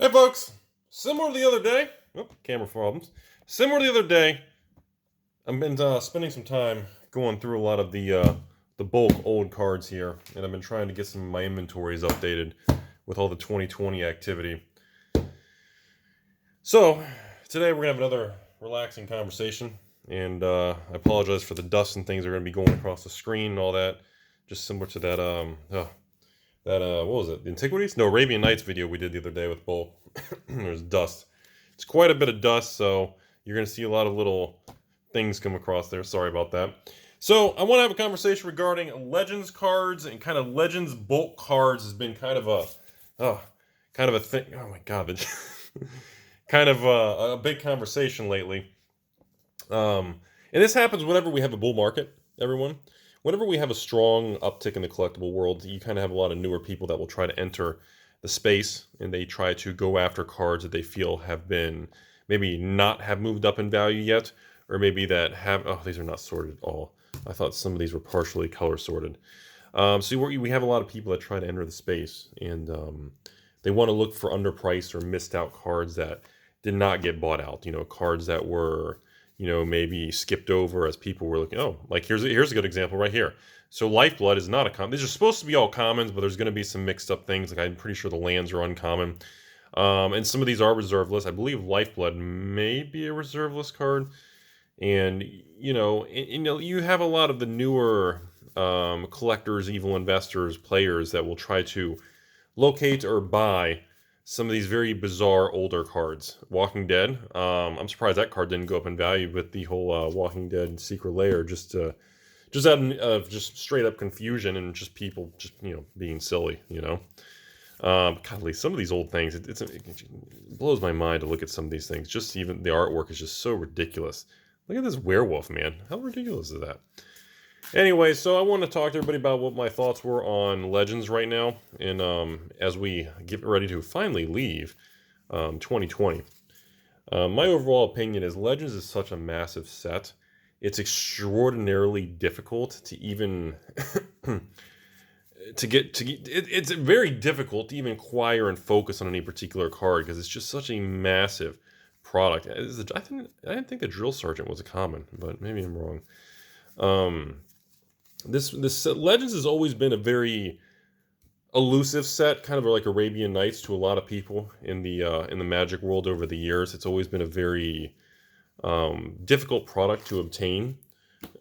Hey folks, similar to the other day, camera problems. Similar to the other day, I've been spending some time going through a lot of the bulk old cards here, and I've been trying to get some of my inventories updated with all the 2020 activity. So today we're gonna have another relaxing conversation, and I apologize for the dust and things that are gonna be going across the screen and all that. Just similar to that what was it? The Antiquities? No, Arabian Nights video we did the other day with Bull. There's dust. It's quite a bit of dust, so you're going to see a lot of little things come across there. Sorry about that. So I want to have a conversation regarding Legends cards, and kind of Legends bulk cards has been kind of a thing. Oh my God. Kind of a big conversation lately. And this happens whenever we have a bull market, everyone. Whenever we have a strong uptick in the collectible world, you kind of have a lot of newer people that will try to enter the space, and they try to go after cards that they feel have been maybe not have moved up in value yet, or maybe that have, oh, these are not sorted at all. I thought some of these were partially color sorted. So we have a lot of people that try to enter the space, and they want to look for underpriced or missed out cards that did not get bought out. You know, cards that were, you know, maybe skipped over as people were looking. Oh, like here's a good example right here. So Lifeblood is not a common. These are supposed to be all commons, but there's going to be some mixed up things. Like I'm pretty sure the lands are uncommon. And some of these are reserve lists. I believe Lifeblood may be a reserve list card. And, you know, you have a lot of the newer collectors, evil investors, players that will try to locate or buy some of these very bizarre older cards. Walking Dead. I'm surprised that card didn't go up in value with the whole Walking Dead Secret Lair, just out of just straight up confusion and just people just, you know, being silly, you know. Golly, some of these old things, it blows my mind to look at some of these things. Just even the artwork is just so ridiculous. Look at this werewolf, man. How ridiculous is that? Anyway, so I want to talk to everybody about what my thoughts were on Legends right now, and as we get ready to finally leave 2020. My overall opinion is Legends is such a massive set. It's extraordinarily difficult to even it's very difficult to even acquire and focus on any particular card because it's just such a massive product. I didn't think the Drill Sergeant was a common, but maybe I'm wrong. This Legends has always been a very elusive set, kind of like Arabian Nights to a lot of people in the Magic world over the years. It's always been a very difficult product to obtain.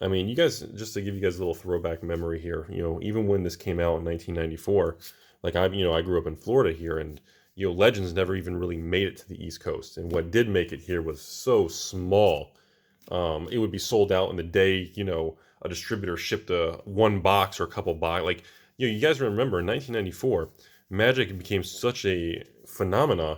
I mean, you guys, just to give you guys a little throwback memory here, you know, even when this came out in 1994, like I grew up in Florida here, and you know, Legends never even really made it to the East Coast, and what did make it here was so small. It would be sold out in the day, you know, a distributor shipped one box or a couple boxes. Like, you know, you guys remember in 1994, Magic became such a phenomenon,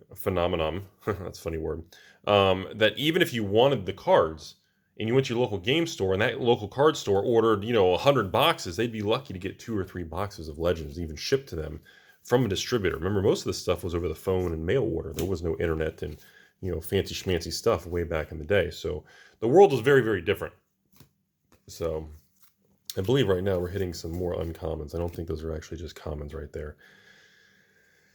that's a funny word, that even if you wanted the cards and you went to your local game store and that local card store ordered, you know, 100 boxes, they'd be lucky to get 2 or 3 boxes of Legends even shipped to them from a distributor. Remember, most of this stuff was over the phone and mail order. There was no internet and, you know, fancy schmancy stuff way back in the day. So the world was very, very different. So I believe right now we're hitting some more uncommons. I don't think those are actually just commons right there.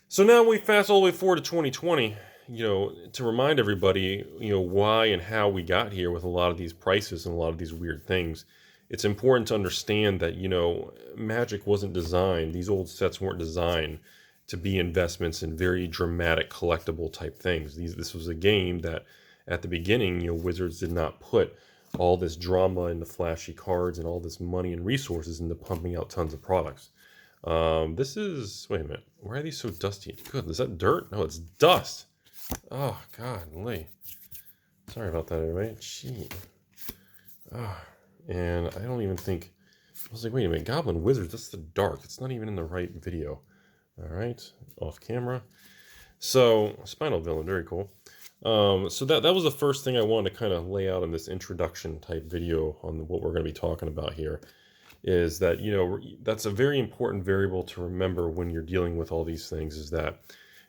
So now we fast all the way forward to 2020, you know, to remind everybody, you know, why and how we got here with a lot of these prices and a lot of these weird things. It's important to understand that, you know, Magic wasn't designed, these old sets weren't designed to be investments in very dramatic collectible type things. This was a game that at the beginning, you know, Wizards did not put all this drama into flashy cards and all this money and resources into pumping out tons of products. This is, wait a minute, why are these so dusty? Good, is that dirt? No, it's dust. Oh, golly. Sorry about that, everybody. Gee. Oh, and I don't even think, I was like, wait a minute, Goblin Wizards, that's the dark. It's not even in the right video. All right, off camera. So, Spinal Villain, very cool. So that was the first thing I wanted to kind of lay out in this introduction type video on what we're going to be talking about here, is that, you know, that's a very important variable to remember when you're dealing with all these things, is that,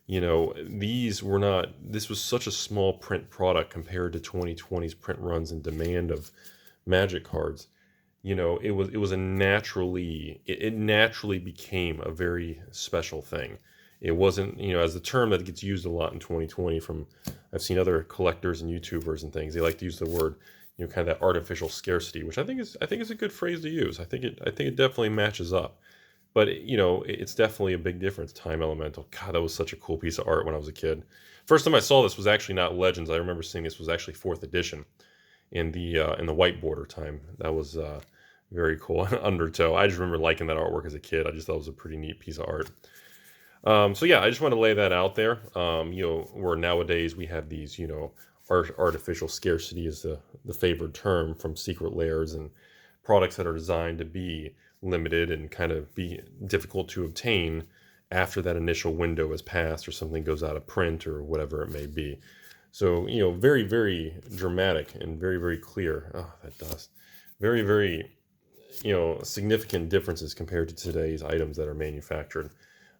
you know, this was such a small print product compared to 2020's print runs and demand of Magic cards. You know, it naturally became a very special thing. It wasn't, as the term that gets used a lot in 2020 from, I've seen other collectors and YouTubers and things, they like to use the word, kind of that artificial scarcity, which I think is a good phrase to use. I think it definitely matches up. But, it's definitely a big difference. Time Elemental. God, that was such a cool piece of art when I was a kid. First time I saw this was actually not Legends. I remember seeing this was actually 4th edition in the white border time. That was very cool. Undertow. I just remember liking that artwork as a kid. I just thought it was a pretty neat piece of art. So yeah, I just want to lay that out there. Where nowadays we have these, artificial scarcity is the favored term from secret layers and products that are designed to be limited and kind of be difficult to obtain after that initial window has passed or something goes out of print or whatever it may be. So, very, very dramatic and very, very clear. Oh, that dust. Very, very, significant differences compared to today's items that are manufactured.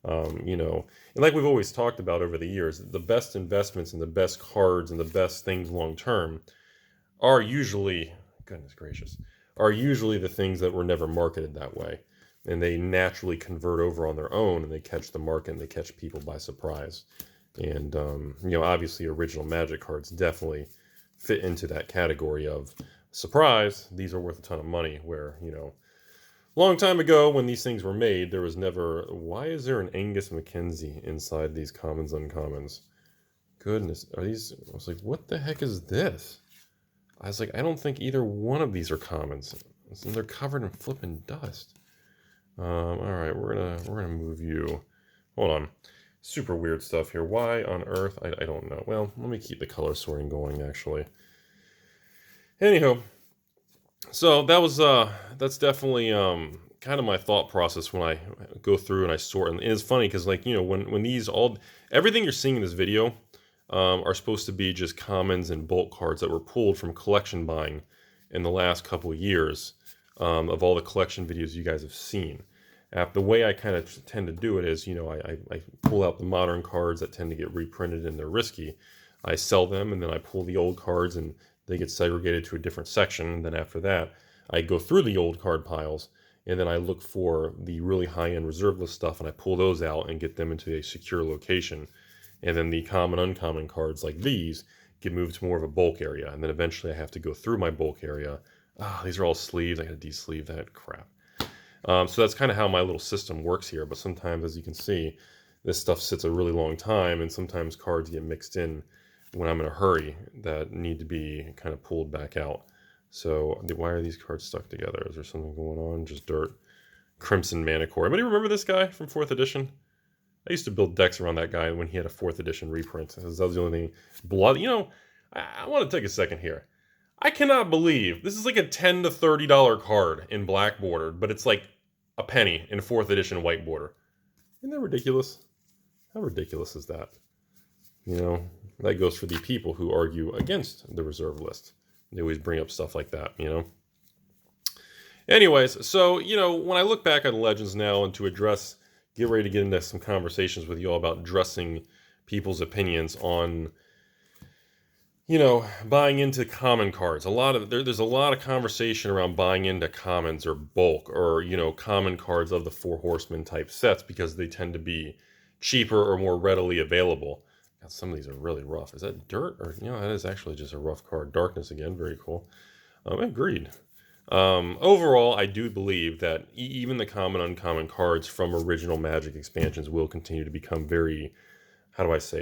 And like we've always talked about over the years, the best investments and the best cards and the best things long term are usually, goodness gracious, are usually the things that were never marketed that way. And they naturally convert over on their own and they catch the market and they catch people by surprise. And, obviously original Magic cards definitely fit into that category of surprise. These are worth a ton of money where, long time ago when these things were made, there was never, why is there an Angus Mackenzie inside these commons, uncommons? Goodness, I was like, what the heck is this? I was like, I don't think either one of these are commons. And they're covered in flipping dust. All right, we're gonna move you. Hold on, super weird stuff here. Why on earth? I don't know. Well, let me keep the color sorting going actually. Anyhow, so that's definitely kind of my thought process when I go through and I sort. And it's funny because when these everything you're seeing in this video are supposed to be just commons and bulk cards that were pulled from collection buying in the last couple of years of all the collection videos you guys have seen. The way I kind of tend to do it is, I pull out the modern cards that tend to get reprinted and they're risky. I sell them and then I pull the old cards and they get segregated to a different section. And then after that, I go through the old card piles and then I look for the really high-end reserve list stuff and I pull those out and get them into a secure location. And then the common, uncommon cards like these get moved to more of a bulk area. And then eventually I have to go through my bulk area. These are all sleeves. I got to de-sleeve that crap. So that's kind of how my little system works here. But sometimes, as you can see, this stuff sits a really long time. And sometimes cards get mixed in when I'm in a hurry that need to be kind of pulled back out. So why are these cards stuck together? Is there something going on? Just dirt. Crimson Manicore. Anybody remember this guy from 4th edition? I used to build decks around that guy when he had a 4th edition reprint. That was the only thing. Blood. I want to take a second here. I cannot believe this is like a $10 to $30 card in black border, but it's like a penny in 4th edition white border. Isn't that ridiculous? How ridiculous is that? That goes for the people who argue against the reserve list. They always bring up stuff like that, Anyways, so, when I look back on Legends now and to get ready to get into some conversations with you all about dressing people's opinions on, buying into common cards. There's a lot of conversation around buying into commons or bulk or, common cards of the Four Horsemen type sets because they tend to be cheaper or more readily available. God, some of these are really rough. Is that dirt? Or, that is actually just a rough card. Darkness again. Very cool. Agreed. Overall, I do believe that even the common, uncommon cards from original Magic expansions will continue to become very,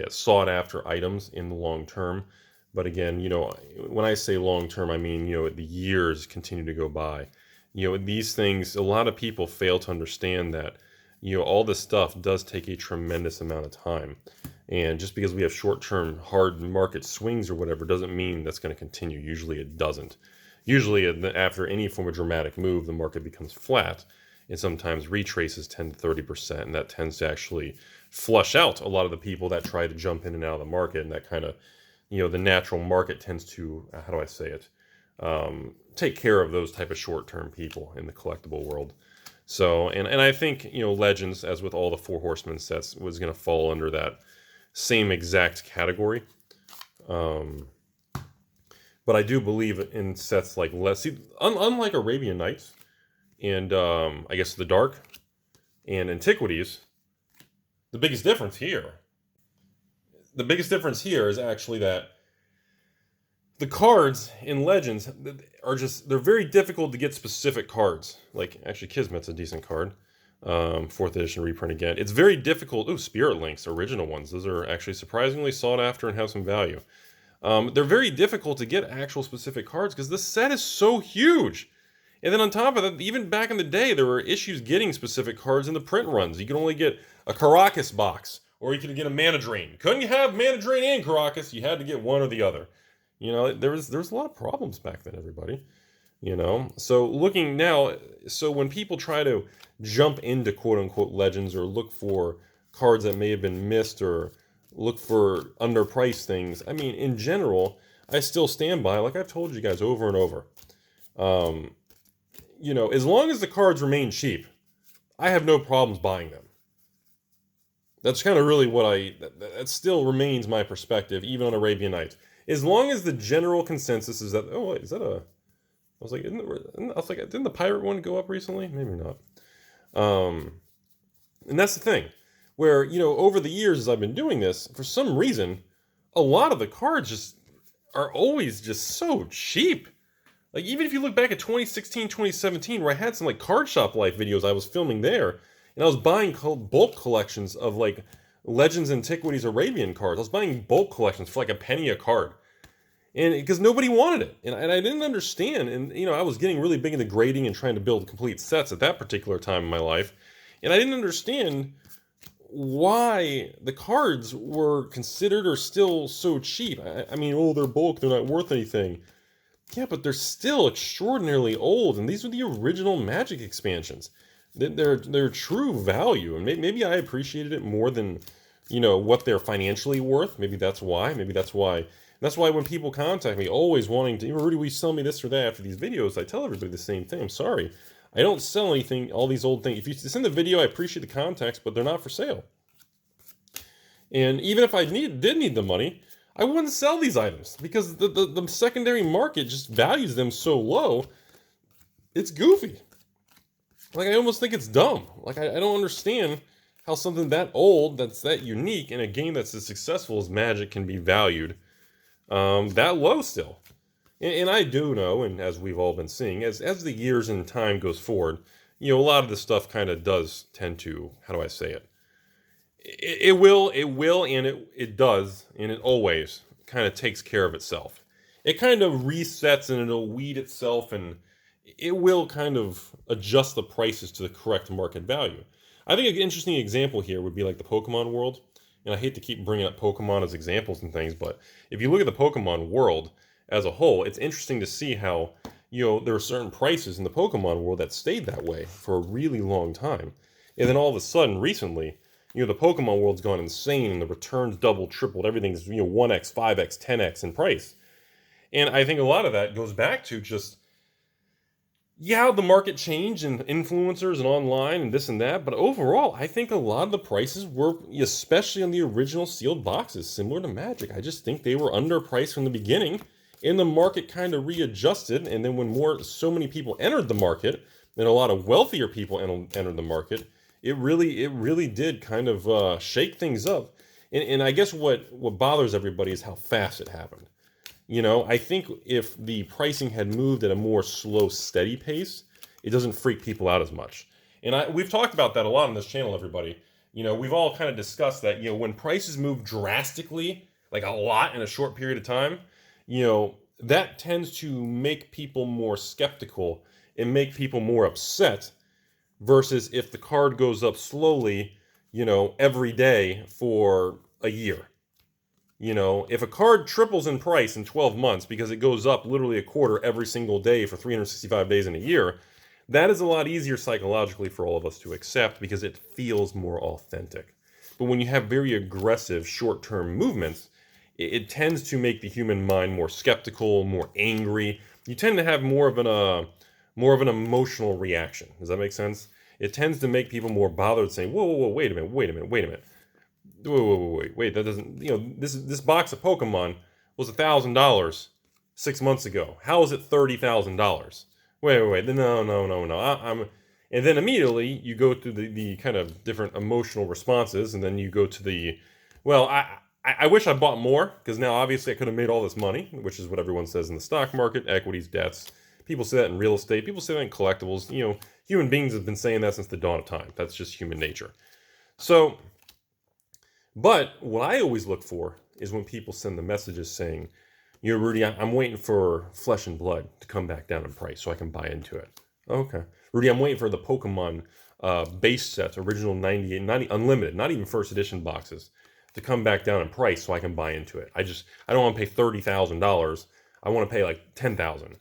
sought after items in the long term. But again, when I say long term, I mean, the years continue to go by. These things, a lot of people fail to understand that, all this stuff does take a tremendous amount of time. And just because we have short-term hard market swings or whatever doesn't mean that's going to continue. Usually it doesn't. Usually after any form of dramatic move, the market becomes flat and sometimes retraces 10 to 30%. And that tends to actually flush out a lot of the people that try to jump in and out of the market. And that kind of, the natural market tends to, take care of those type of short-term people in the collectible world. So, and I think, Legends, as with all the Four Horsemen sets, was going to fall under that same exact category. But I do believe in sets like unlike Arabian Nights and I guess the Dark and Antiquities, The biggest difference here is actually that the cards in Legends are they're very difficult to get specific cards. Like, actually, Kismet's a decent card. 4th edition reprint again. It's very difficult. Ooh, Spirit Links, original ones. Those are actually surprisingly sought after and have some value. They're very difficult to get actual specific cards because the set is so huge. And then on top of that, even back in the day, there were issues getting specific cards in the print runs. You could only get a Caracas box, or you could get a Mana Drain. Couldn't you have Mana Drain and Caracas? You had to get one or the other. You know, there was a lot of problems back then, everybody. You know, so looking now, so when people try to jump into quote-unquote Legends or look for cards that may have been missed or look for underpriced things, I mean, in general, I still stand by, like I've told you guys over and over, you know, as long as the cards remain cheap, I have no problems buying them. That's kind of really what that still remains my perspective, even on Arabian Nights. As long as the general consensus is that, oh, wait, is that a... I was like, didn't the pirate one go up recently? Maybe not. And that's the thing, where, you know, over the years as I've been doing this, for some reason, a lot of the cards just are always just so cheap. Like, even if you look back at 2016, 2017, where I had some, like, Card Shop Life videos I was filming there, and I was buying bulk collections of, like, Legends Antiquities Arabian cards. I was buying bulk collections for, like, a penny a card. And because nobody wanted it, and I didn't understand, and you know, I was getting really big into grading and trying to build complete sets at that particular time in my life, and I didn't understand why the cards were considered or still so cheap. I mean, oh, they're bulk, they're not worth anything. Yeah, but they're still extraordinarily old, and these were the original Magic expansions. They're true value, and maybe I appreciated it more than, you know, what they're financially worth. Maybe that's why. That's why when people contact me, always wanting to, Rudy, will you sell me this or that after these videos? I tell everybody the same thing. I'm sorry. I don't sell anything, all these old things. If you send the video, I appreciate the context, but they're not for sale. And even if I did need the money, I wouldn't sell these items because the secondary market just values them so low. It's goofy. Like, I almost think it's dumb. Like, I don't understand how something that old, that's that unique, in a game that's as successful as Magic can be valued that low still. And I do know, and as we've all been seeing, as the years and time goes forward, you know, a lot of this stuff kind of does tend to, how do I say it? It will, and it does, and it always kind of takes care of itself. It kind of resets and it'll weed itself, and it will kind of adjust the prices to the correct market value. I think an interesting example here would be like the Pokemon world. And I hate to keep bringing up Pokemon as examples and things, but if you look at the Pokemon world as a whole, it's interesting to see how, you know, there are certain prices in the Pokemon world that stayed that way for a really long time. And then all of a sudden, recently, you know, the Pokemon world's gone insane and the returns doubled, tripled, everything's, you know, 1x, 5x, 10x in price. And I think a lot of that goes back to just, yeah, the market changed and influencers and online and this and that, but overall, I think a lot of the prices were, especially on the original sealed boxes, similar to Magic. I just think they were underpriced from the beginning, and the market kind of readjusted, and then when so many people entered the market, and a lot of wealthier people entered the market, it really did kind of shake things up. And I guess what bothers everybody is how fast it happened. You know, I think if the pricing had moved at a more slow, steady pace, it doesn't freak people out as much. And we've talked about that a lot on this channel, everybody. You know, we've all kind of discussed that, you know, when prices move drastically, like a lot in a short period of time, you know, that tends to make people more skeptical and make people more upset versus if the card goes up slowly, you know, every day for a year. You know, if a card triples in price in 12 months because it goes up literally a quarter every single day for 365 days in a year, that is a lot easier psychologically for all of us to accept because it feels more authentic. But when you have very aggressive short-term movements, it tends to make the human mind more skeptical, more angry. You tend to have more of an emotional reaction. Does that make sense? It tends to make people more bothered, saying, whoa, wait a minute. Wait, that doesn't, you know, this box of Pokemon was $1,000 6 months ago. How is it $30,000? Wait, no. And then immediately you go through the kind of different emotional responses, and then you go to the, well, I wish I bought more, because now obviously I could have made all this money, which is what everyone says in the stock market, equities, debts. People say that in real estate. People say that in collectibles. Human beings have been saying that since the dawn of time. That's just human nature. So, but what I always look for is when people send the messages saying, Rudy, I'm waiting for Flesh and Blood to come back down in price so I can buy into it. Okay. Rudy, I'm waiting for the Pokemon base sets, original 98, 90, unlimited, not even first edition boxes, to come back down in price so I can buy into it. I don't want to pay $30,000. I want to pay like $10,000.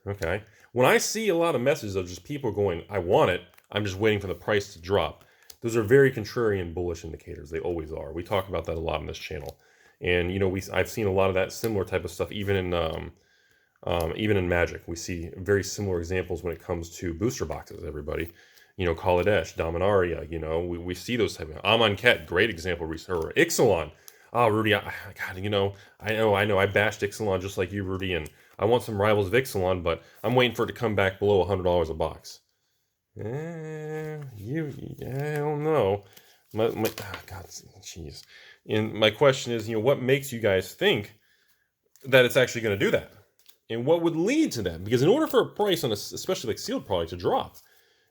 Okay. When I see a lot of messages of just people going, I want it, I'm just waiting for the price to drop. Those are very contrarian bullish indicators. They always are. We talk about that a lot on this channel. And, I've seen a lot of that similar type of stuff, even in Magic. We see very similar examples when it comes to booster boxes, everybody. Kaladesh, Dominaria, we see those type of... Amonkhet, great example recently. Or Ixalan. Oh, Rudy, I know, I bashed Ixalan just like you, Rudy, and I want some Rivals of Ixalan, but I'm waiting for it to come back below $100 a box. I don't know. God, jeez. And my question is, what makes you guys think that it's actually going to do that? And what would lead to that? Because in order for a price on especially like sealed product to drop,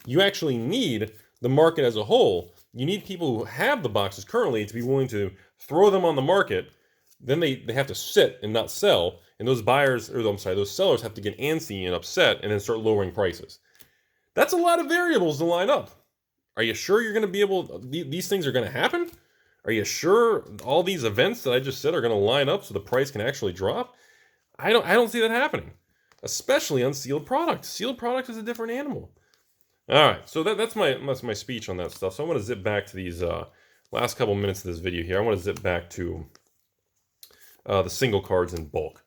you actually need the market as a whole. You need people who have the boxes currently to be willing to throw them on the market. Then they have to sit and not sell. And those those sellers have to get antsy and upset and then start lowering prices. That's a lot of variables to line up. Are you sure you're going to be able, these things are going to happen? Are you sure all these events that I just said are going to line up so the price can actually drop? I don't see that happening, especially on sealed product. Sealed product is a different animal. All right, so that's my speech on that stuff. So I want to zip back to these last couple minutes of this video here. I want to zip back to the single cards in bulk.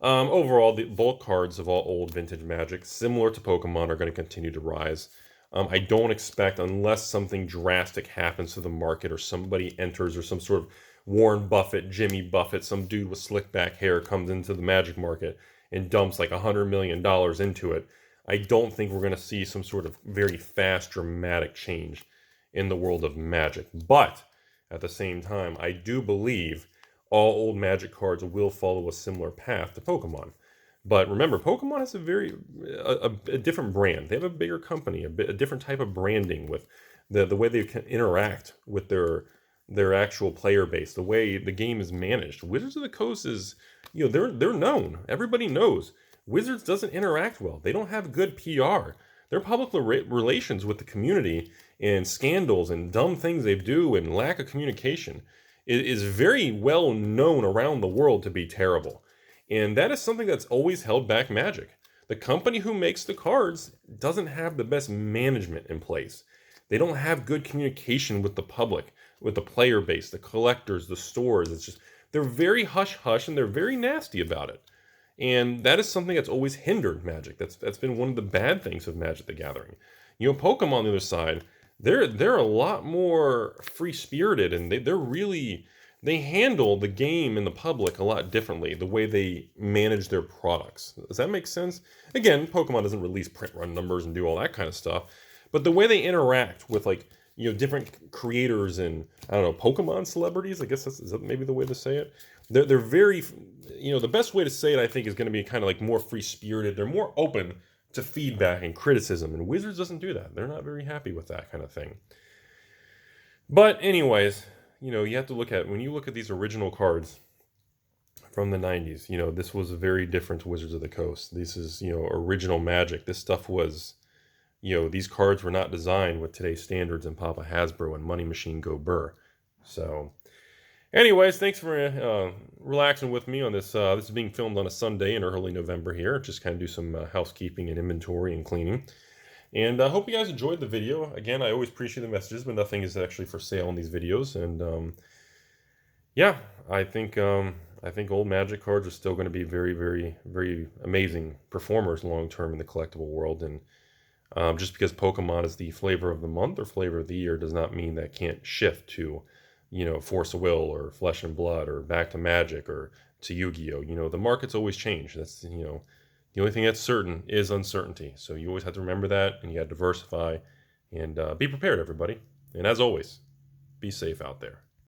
Overall, the bulk cards of all old vintage Magic, similar to Pokemon, are going to continue to rise. I don't expect, unless something drastic happens to the market or somebody enters, or some sort of Warren Buffett, Jimmy Buffett, some dude with slick back hair comes into the Magic market and dumps like $100 million into it. I don't think we're going to see some sort of very fast, dramatic change in the world of Magic. But at the same time, I do believe all old Magic cards will follow a similar path to Pokemon. But remember, Pokemon has a different brand. They have a bigger company, a different type of branding with the way they can interact with their actual player base, the way the game is managed. Wizards of the Coast is, they're known. Everybody knows. Wizards doesn't interact well. They don't have good PR. Their public relations with the community and scandals and dumb things they do and lack of communication is very well known around the world to be terrible. And that is something that's always held back Magic. The company who makes the cards doesn't have the best management in place. They don't have good communication with the public, with the player base, the collectors, the stores. It's just, they're very hush-hush and they're very nasty about it. And that is something that's always hindered Magic. That's been one of the bad things of Magic the Gathering. Pokemon on the other side, they're a lot more free-spirited, and they handle the game and the public a lot differently, the way they manage their products. Does that make sense? Again, Pokemon doesn't release print run numbers and do all that kind of stuff, but the way they interact with different creators and, I don't know, Pokemon celebrities, I guess is that maybe the way to say it? They're very, the best way to say it, I think, is going to be kind of like more free-spirited. They're more open to feedback and criticism, and Wizards doesn't do that. They're not very happy with that kind of thing. But anyways, you have to look at, when you look at these original cards from the 90s, this was very different to Wizards of the Coast. This is, original Magic. This stuff was, these cards were not designed with today's standards and Papa Hasbro and Money Machine Go Burr. So, anyways, thanks for relaxing with me on this. This is being filmed on a Sunday in early November here. Just kind of do some housekeeping and inventory and cleaning. And I hope you guys enjoyed the video. Again, I always appreciate the messages, but nothing is actually for sale in these videos. And yeah, I think old Magic cards are still going to be very, very, very amazing performers long term in the collectible world. And just because Pokemon is the flavor of the month or flavor of the year does not mean that can't shift to, Force of Will or Flesh and Blood or back to Magic or to Yu-Gi-Oh. The markets always change. That's, The only thing that's certain is uncertainty. So you always have to remember that, and you got to diversify and be prepared, everybody. And as always, be safe out there.